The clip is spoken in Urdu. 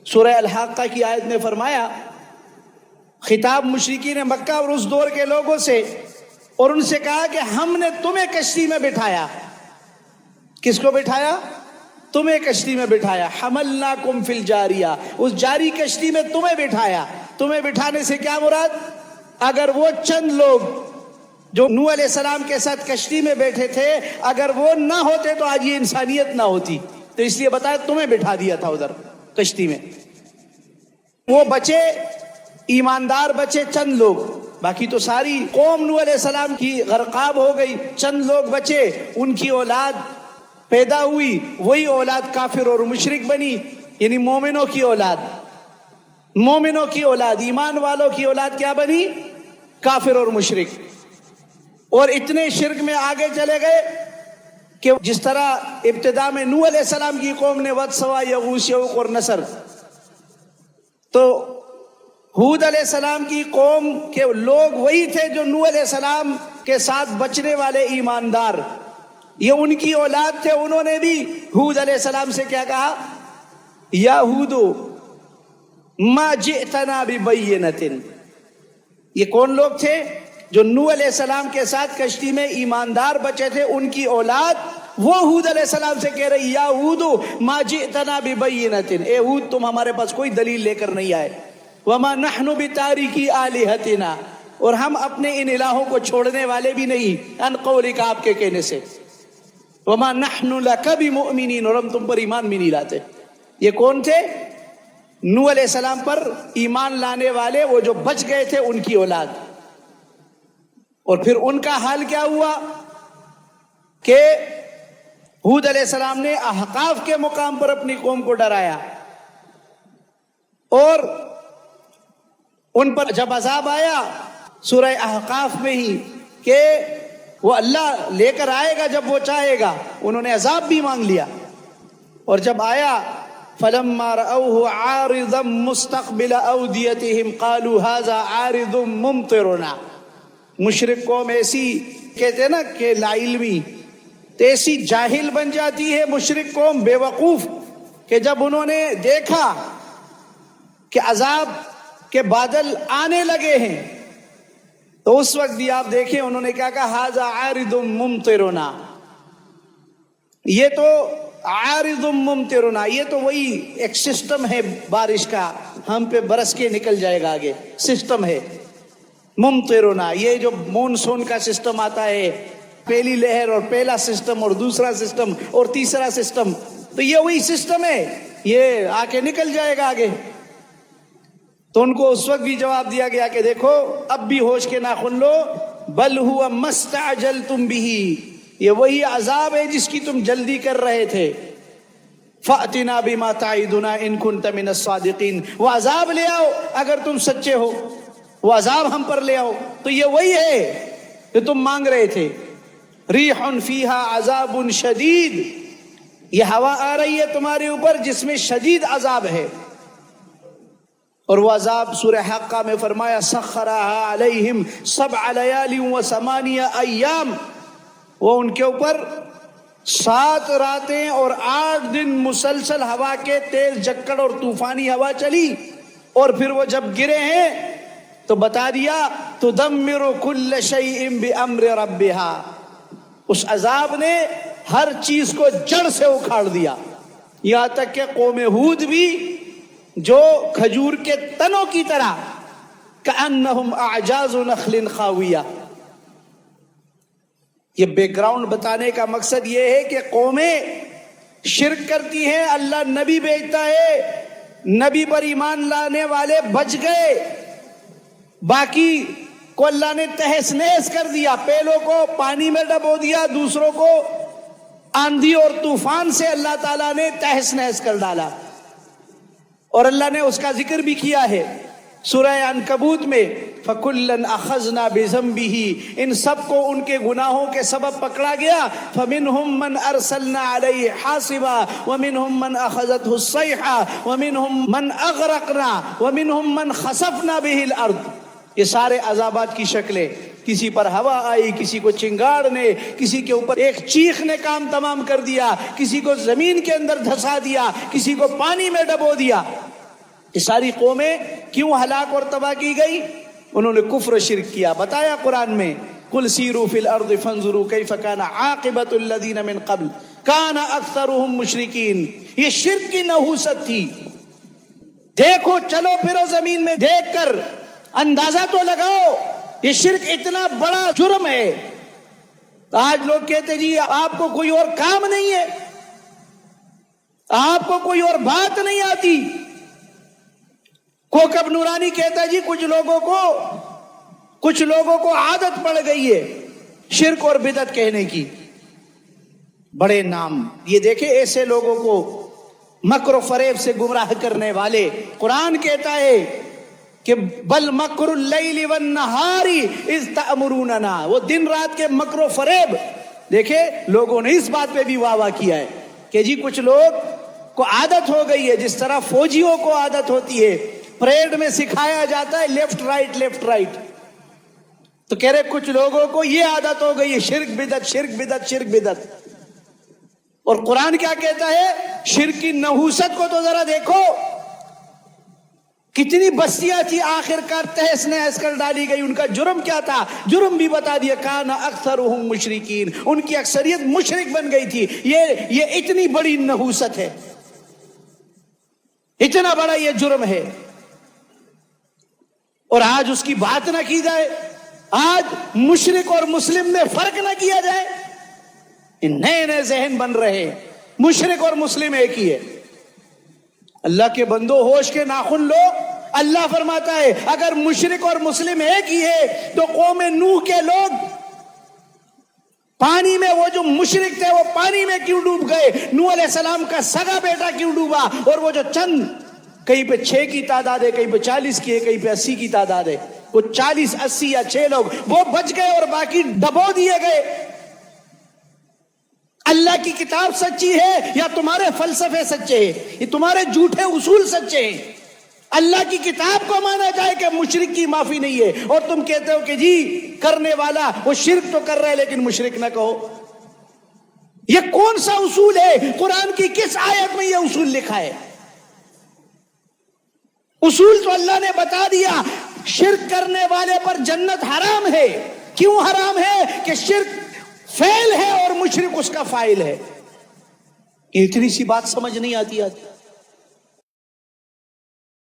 سورہ الحاقہ کی آیت میں فرمایا، خطاب مشرکین مکہ اور اس دور کے لوگوں سے، اور ان سے کہا کہ ہم نے تمہیں کشتی میں بٹھایا۔ کس کو بٹھایا؟ تمہیں کشتی میں بٹھایا۔ حملناکم فی الجاریہ، اس جاری کشتی میں تمہیں بٹھایا۔ تمہیں بٹھانے سے کیا مراد؟ اگر وہ چند لوگ جو نوح علیہ السلام کے ساتھ کشتی میں بیٹھے تھے، اگر وہ نہ ہوتے تو آج یہ انسانیت نہ ہوتی، تو اس لیے بتایا تمہیں بٹھا دیا تھا ادھر کشتی میں۔ وہ بچے، ایماندار بچے چند لوگ، باقی تو ساری قوم نوح علیہ السلام کی غرقاب ہو گئی۔ چند لوگ بچے، ان کی اولاد پیدا ہوئی، وہی اولاد کافر اور مشرک بنی، یعنی مومنوں کی اولاد، مومنوں کی اولاد، ایمان والوں کی اولاد کیا بنی؟ کافر اور مشرک۔ اور اتنے شرک میں آگے چلے گئے کہ جس طرح ابتدا میں نوح علیہ السلام کی قوم نے ود، سوا، یغوث، یعوق اور نصر، تو ہود علیہ السلام کی قوم کے لوگ وہی تھے جو نوح علیہ السلام کے ساتھ بچنے والے ایماندار، یہ ان کی اولاد تھے۔ انہوں نے بھی ہود علیہ السلام سے کیا کہا؟ یا ہود ما جئتنا ببینۃ۔ یہ کون لوگ تھے؟ جو نوح علیہ السلام کے ساتھ کشتی میں ایماندار بچے تھے، ان کی اولاد، وہ ہود علیہ السلام سے کہہ رہی یا ہود ما جئتنا ببینۃ، اے ہود تم ہمارے پاس کوئی دلیل لے کر نہیں آئے، وما نحن بتارکی آلہتنا، اور ہم اپنے ان الہوں کو چھوڑنے والے بھی نہیں، ان قولک آپ کے کہنے سے، وما نحن لک بمؤمنین، اور ہم تم پر ایمان بھی نہیں لاتے۔ یہ کون تھے؟ نوح علیہ السلام پر ایمان لانے والے، وہ جو بچ گئے تھے ان کی اولاد۔ اور پھر ان کا حال کیا ہوا کہ ہود علیہ السلام نے احقاف کے مقام پر اپنی قوم کو ڈرایا، اور ان پر جب عذاب آیا سورہ احقاف میں ہی کہ وہ اللہ لے کر آئے گا جب وہ چاہے گا، انہوں نے عذاب بھی مانگ لیا، اور جب آیا فَلَمَّا رَأَوْهُ عَارِضًا مُسْتَقْبِلَ أَوْدِيَتِهِمْ قَالُوا هَذَا عَارِضٌ مُمْطِرُنَا۔ مشرک قوم ایسی کہتے ہیں نا کہ لا علمی، تو ایسی جاہل بن جاتی ہے مشرک قوم، بے وقوف، کہ جب انہوں نے دیکھا کہ عذاب کے بادل آنے لگے ہیں، تو اس وقت بھی آپ دیکھیں انہوں نے کیا کہا؟ ھذا عارض ممطرنا، یہ تو عارض ممطرنا، یہ تو وہی ایک سسٹم ہے بارش کا، ہم پہ برس کے نکل جائے گا، آگے سسٹم ہے ممطرنا۔ یہ جو مونسون کا سسٹم آتا ہے، پہلی لہر اور پہلا سسٹم اور دوسرا سسٹم اور تیسرا سسٹم، تو یہ وہی سسٹم ہے، یہ آ کے نکل جائے گا آگے۔ تو ان کو اس وقت بھی جواب دیا گیا کہ دیکھو اب بھی ہوش کے ناخن لو، بل ہوا ما استعجلتم بہ، یہ وہی عذاب ہے جس کی تم جلدی کر رہے تھے۔ فأتنا بما تعدنا ان كنت من الصادقین، وہ عذاب لے آؤ اگر تم سچے ہو، وہ عذاب ہم پر لے آؤ۔ تو یہ وہی ہے جو تم مانگ رہے تھے۔ ریح فیہا عذاب شدید، یہ ہوا آ رہی ہے تمہارے اوپر جس میں شدید عذاب ہے، اور وہ عذاب سورہ حقہ میں فرمایا سخرها علیہم 7 لیال و 8 ایام، وہ ان کے اوپر 7 راتیں اور 8 دن مسلسل ہوا کے تیز جکڑ اور طوفانی ہوا چلی، اور پھر وہ جب گرے ہیں تو بتا دیا تدمر کل شیء بامر ربها، اس عذاب نے ہر چیز کو جڑ سے اکھاڑ دیا، یہاں تک کہ قوم ہود بھی جو کھجور کے تنوں کی طرح، کأنہم اعجاز نخل خاویہ۔ یہ بیک گراؤنڈ بتانے کا مقصد یہ ہے کہ قومیں شرک کرتی ہیں، اللہ نبی بھیجتا ہے، نبی پر ایمان لانے والے بچ گئے، باقی کو اللہ نے تہس نہس کر دیا، پہلوں کو پانی میں ڈبو دیا، دوسروں کو آندھی اور طوفان سے اللہ تعالیٰ نے تہس نہس کر ڈالا۔ اور اللہ نے اس کا ذکر بھی کیا ہے سورہ عنکبوت میں، فَكُلًّا أَخَذْنَا بِذَنبِهِ، ان سب کو ان کے گناہوں کے سبب پکڑا گیا، فَمِنْهُمْ مَنْ أَرْسَلْنَا عَلَيْهِ حَاصِبًا وَمِنْهُمْ مَنْ أَخَذَتْهُ الصَّيْحَةُ وَمِنْهُمْ مَنْ أَغْرَقْنَا وَمِنْهُمْ مَنْ خَسَفْنَا بِهِ الْأَرْضِ۔ یہ سارے عذابات کی شکلیں، کسی پر ہوا آئی، کسی کو چنگاڑ نے، کسی کے اوپر ایک چیخ نے کام تمام کر دیا، کسی کو زمین کے اندر دھسا دیا، کسی کو پانی میں ڈبو دیا۔ یہ ساری قومیں کیوں ہلاک اور تباہ کی گئی؟ انہوں نے کفر و شرک کیا. بتایا قرآن میں قل سیروا فی الارض فانظروا کیف کان عاقبۃ الذین من قبل کان اکثرهم مشرکین. یہ شرک کی نحوست تھی. دیکھو چلو پھرو زمین میں دیکھ کر اندازہ تو لگاؤ یہ شرک اتنا بڑا جرم ہے. آج لوگ کہتے جی آپ کو کوئی اور کام نہیں ہے, آپ کو کوئی اور بات نہیں آتی. کوکب نورانی کہتا ہے جی کچھ لوگوں کو عادت پڑ گئی ہے شرک اور بدعت کہنے کی. بڑے نام یہ دیکھیں ایسے لوگوں کو مکر و فریب سے گمراہ کرنے والے. قرآن کہتا ہے کہ بل مکر اللیل والنہار اذ تأمروننا, وہ دن رات کے مکر و فریب. دیکھیں لوگوں نے اس بات پہ بھی واہ واہ کیا ہے کہ جی کچھ لوگ کو عادت ہو گئی ہے, جس طرح فوجیوں کو عادت ہوتی ہے پریڈ میں سکھایا جاتا ہے لیفٹ رائٹ, تو کہہ رہے کچھ لوگوں کو یہ عادت ہو گئی ہے شرک بدعت. اور قرآن کیا کہتا ہے؟ شرک کی نحوست کو تو ذرا دیکھو, کتنی بستیاں تھی آخر کار تہس نہس کر ڈالی گئی. ان کا جرم کیا تھا؟ جرم بھی بتا دیا, کان اکثرهم مشرکین, ان کی اکثریت مشرک بن گئی تھی. یہ اتنی بڑی نحوست ہے, اتنا بڑا یہ جرم ہے. اور آج اس کی بات نہ کی جائے, آج مشرک اور مسلم میں فرق نہ کیا جائے. نئے ذہن بن رہے, مشرک اور مسلم ایک ہی ہے. اللہ کے بندو ہوش کے ناخن لو. اللہ فرماتا ہے اگر مشرک اور مسلم ایک ہی ہے تو قوم نوح کے لوگ پانی میں, وہ جو مشرک تھے وہ پانی میں کیوں ڈوب گئے؟ نوح علیہ السلام کا سگا بیٹا کیوں ڈوبا؟ اور وہ جو چند کہیں پہ 6 کی تعداد ہے, کہیں پہ 40 کی ہے, کہیں پہ 80 کی تعداد ہے, وہ 40 80 یا 6 لوگ وہ بچ گئے اور باقی ڈبو دیے گئے. اللہ کی کتاب سچی ہے یا تمہارے فلسفے سچے ہیں؟ یہ تمہارے جھوٹے اصول سچے ہیں. اللہ کی کتاب کو مانا جائے کہ مشرک کی معافی نہیں ہے, اور تم کہتے ہو کہ جی کرنے والا وہ شرک تو کر رہا ہے لیکن مشرک نہ کہو. یہ کون سا اصول ہے؟ قرآن کی کس آیت میں یہ اصول لکھا ہے؟ اصول تو اللہ نے بتا دیا. شرک کرنے والے پر جنت حرام ہے. کیوں حرام ہے؟ کہ شرک فعل ہے اور مشرک اس کا فاعل ہے. اتنی سی بات سمجھ نہیں آتی.